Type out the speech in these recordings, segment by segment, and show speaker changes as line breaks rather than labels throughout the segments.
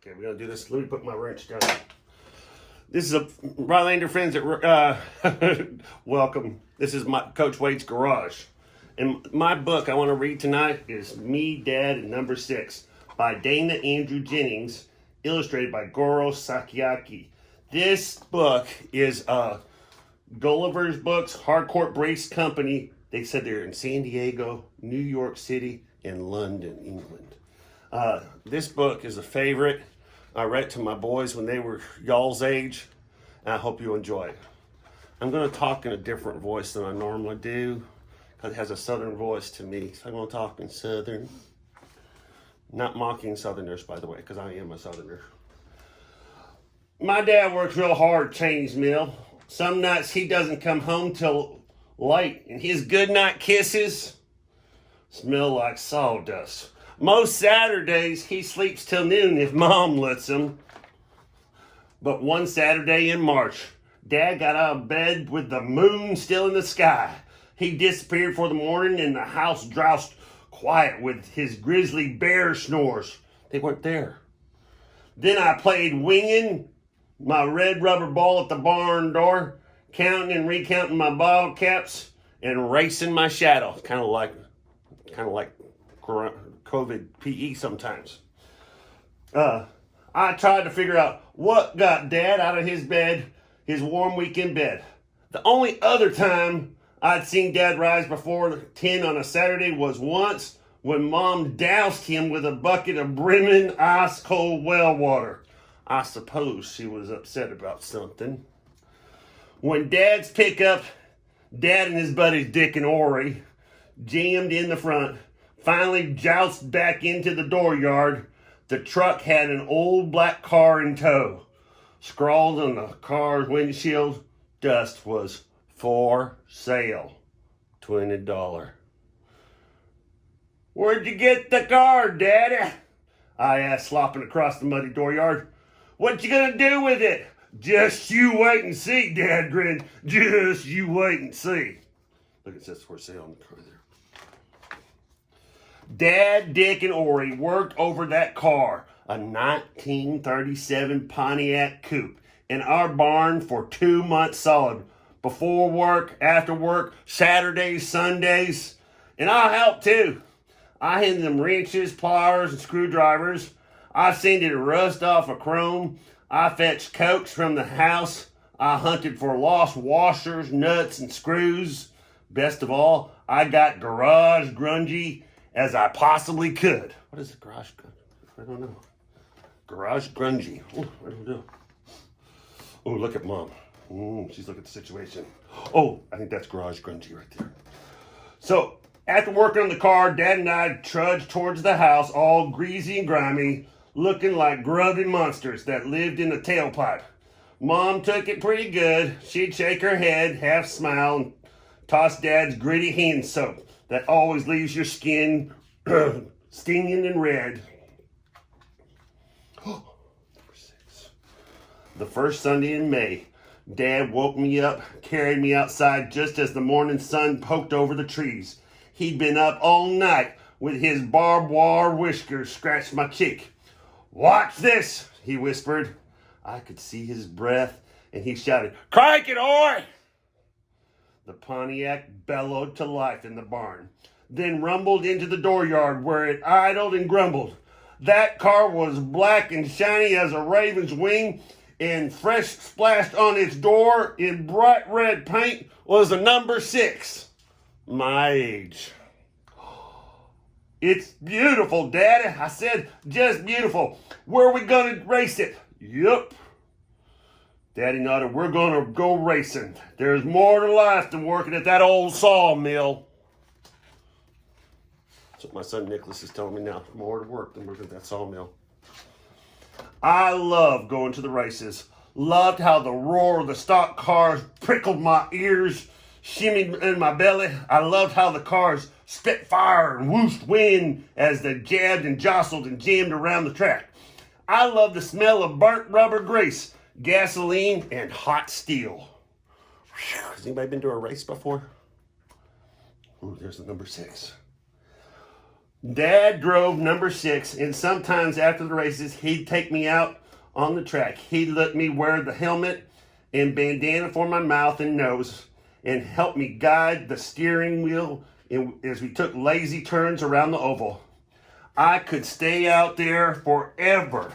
Okay, we're gonna do this. Let me put my wrench down. This is a Rylander friends that welcome. This is my Coach Wade's garage, and my book I want to read tonight is Me, Dad, and Number 6 by Dana Andrew Jennings, illustrated by Goro Sakiaki. This book is Gulliver's Books, Hardcourt Brace Company. They said they're in San Diego, New York City, and London, England. This book is a favorite. I read it to my boys when they were y'all's age, and I hope you enjoy it. I'm going to talk in a different voice than I normally do, because it has a southern voice to me, so I'm going to talk in southern. Not mocking southerners, by the way, because I am a southerner. My dad works real hard at Chinese Mill. Some nights he doesn't come home till late, and his goodnight kisses smell like sawdust. Most Saturdays, he sleeps till noon if Mom lets him. But one Saturday in March, Dad got out of bed with the moon still in the sky. He disappeared for the morning, and the house drowsed quiet with his grizzly bear snores. They weren't there. Then I played winging my red rubber ball at the barn door, counting and recounting my bottle caps, and racing my shadow, kind of like COVID PE sometimes. I tried to figure out what got Dad out of his bed, his warm weekend bed. The only other time I'd seen Dad rise before 10 on a Saturday was once when Mom doused him with a bucket of brimming ice cold well water. I suppose she was upset about something. When Dad's pickup, Dad and his buddies Dick and Ori, jammed in the front, finally jousted back into the dooryard, the truck had an old black car in tow. Scrawled on the car's windshield, dust was for sale, $20. Where'd you get the car, Daddy? I asked, slopping across the muddy dooryard. What you gonna do with it? Just you wait and see, Dad grinned. Just you wait and see. Look, it says for sale on the car there. Dad, Dick, and Ori worked over that car, a 1937 Pontiac Coupe, in our barn for 2 months solid. Before work, after work, Saturdays, Sundays. And I helped too. I handed them wrenches, pliers, and screwdrivers. I sanded rust off a chrome. I fetched cokes from the house. I hunted for lost washers, nuts, and screws. Best of all, I got garage grungy as I possibly could. What is a garage grungy? I don't know. Garage grungy. Oh, I don't know. Oh, look at Mom. She's looking at the situation. Oh, I think that's garage grungy right there. So, after working on the car, Dad and I trudged towards the house, all greasy and grimy, looking like grubby monsters that lived in a tailpipe. Mom took it pretty good. She'd shake her head, half smile, and toss Dad's gritty hand soap that always leaves your skin stinging and red. Number 6. The first Sunday in May, Dad woke me up, carried me outside just as the morning sun poked over the trees. He'd been up all night with his barbed wire whiskers scratched my cheek. Watch this, he whispered. I could see his breath, and he shouted, Crank it, Oi! The Pontiac bellowed to life in the barn, then rumbled into the dooryard where it idled and grumbled. That car was black and shiny as a raven's wing, and fresh splashed on its door in bright red paint was a number 6. My age. It's beautiful, Daddy, I said, just beautiful. Where are we gonna race it? Yup. Daddy nodded. We're gonna go racing. There's more to life than working at that old sawmill. That's what my son Nicholas is telling me now. More to work than working at that sawmill. I loved going to the races. Loved how the roar of the stock cars prickled my ears, shimmied in my belly. I loved how the cars spit fire and whooshed wind as they jabbed and jostled and jammed around the track. I loved the smell of burnt rubber grease, gasoline, and hot steel. Whew. Has anybody been to a race before? Ooh, there's the number 6. Dad drove number 6, and sometimes after the races, he'd take me out on the track. He'd let me wear the helmet and bandana for my mouth and nose and help me guide the steering wheel as we took lazy turns around the oval. I could stay out there forever.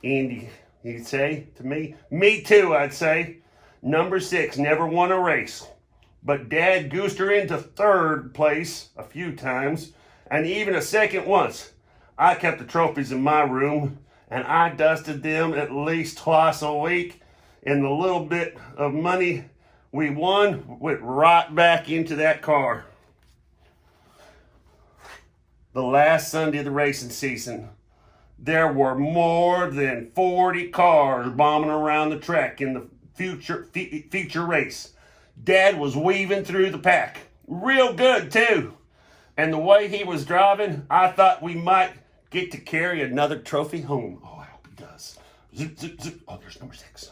Andy, he'd say to me. Me too, I'd say. Number 6 never won a race, but Dad goosed her into 3rd place a few times, and even a 2nd once. I kept the trophies in my room, and I dusted them at least twice a week, and the little bit of money we won went right back into that car. The last Sunday of the racing season, there were more than 40 cars bombing around the track in the feature race. Dad was weaving through the pack. Real good, too. And the way he was driving, I thought we might get to carry another trophy home. Oh, I hope he does. Zip, zip, zip. Oh, there's number 6.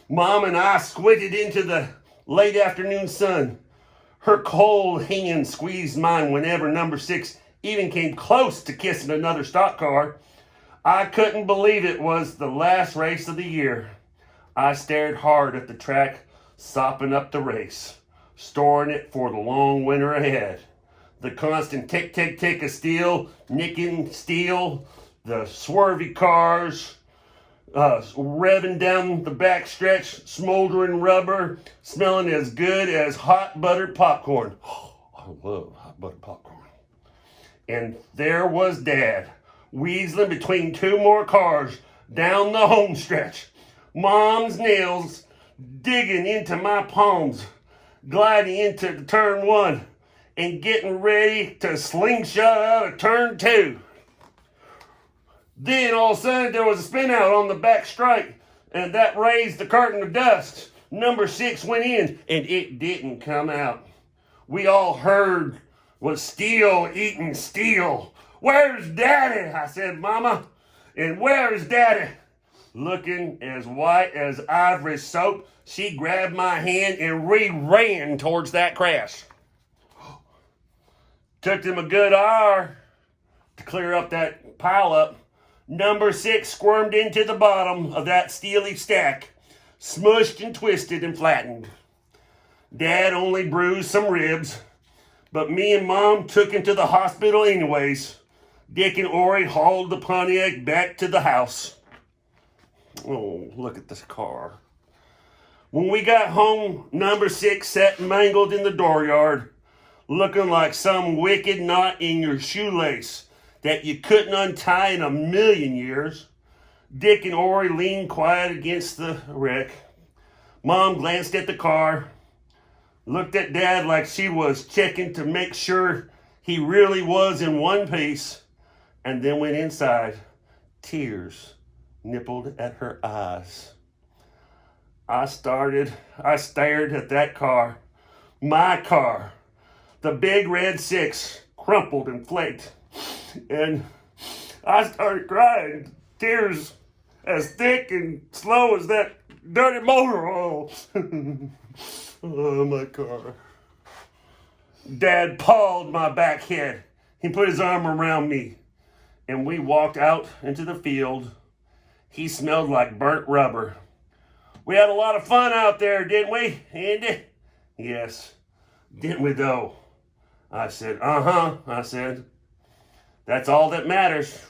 Mom and I squinted into the late afternoon sun. Her cold hand squeezed mine whenever number 6 even came close to kissing another stock car. I couldn't believe it was the last race of the year. I stared hard at the track, sopping up the race, storing it for the long winter ahead. The constant tick, tick, tick of steel, nicking steel, the swervy cars, revving down the backstretch, smoldering rubber, smelling as good as hot buttered popcorn. Oh, I love hot buttered popcorn. And there was Dad, weaseling between 2 more cars down the home stretch. Mom's nails digging into my palms, gliding into turn 1 and getting ready to slingshot out of turn 2. Then all of a sudden there was a spin out on the back straight, and that raised the curtain of dust. Number 6 went in, and it didn't come out. We all heard was steel eating steel. Where's Daddy? I said, Mama. And where's Daddy? Looking as white as ivory soap, she grabbed my hand and ran towards that crash. Took them a good hour to clear up that pile up. Number 6 squirmed into the bottom of that steely stack, smushed and twisted and flattened. Dad only bruised some ribs, but me and Mom took him to the hospital anyways. Dick and Ori hauled the Pontiac back to the house. Oh, look at this car. When we got home, number 6 sat mangled in the dooryard, looking like some wicked knot in your shoelace that you couldn't untie in a million years. Dick and Ori leaned quiet against the wreck. Mom glanced at the car, looked at Dad like she was checking to make sure he really was in one piece, and then went inside. Tears nippled at her eyes. I stared at that car, my car, the big red 6, crumpled and flaked. And I started crying, tears as thick and slow as that dirty motor oil. Oh, my car. Dad pawed my back head. He put his arm around me, and we walked out into the field. He smelled like burnt rubber. We had a lot of fun out there, didn't we, Andy? Yes. Didn't we, though? I said, I said. That's all that matters.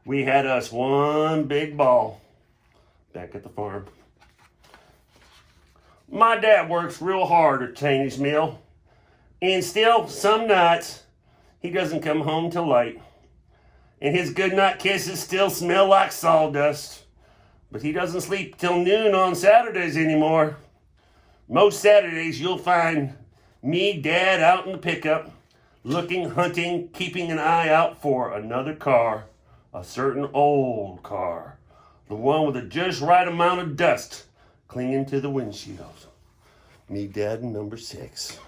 We had us one big ball back at the farm. My dad works real hard at Chinese Mill, and still, some nights, he doesn't come home till late. And his goodnight kisses still smell like sawdust. But he doesn't sleep till noon on Saturdays anymore. Most Saturdays you'll find me, Dad, out in the pickup, looking, hunting, keeping an eye out for another car, a certain old car, the one with the just right amount of dust clinging to the windshield. Me, Dad, and number 6.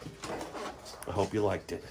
I hope you liked it.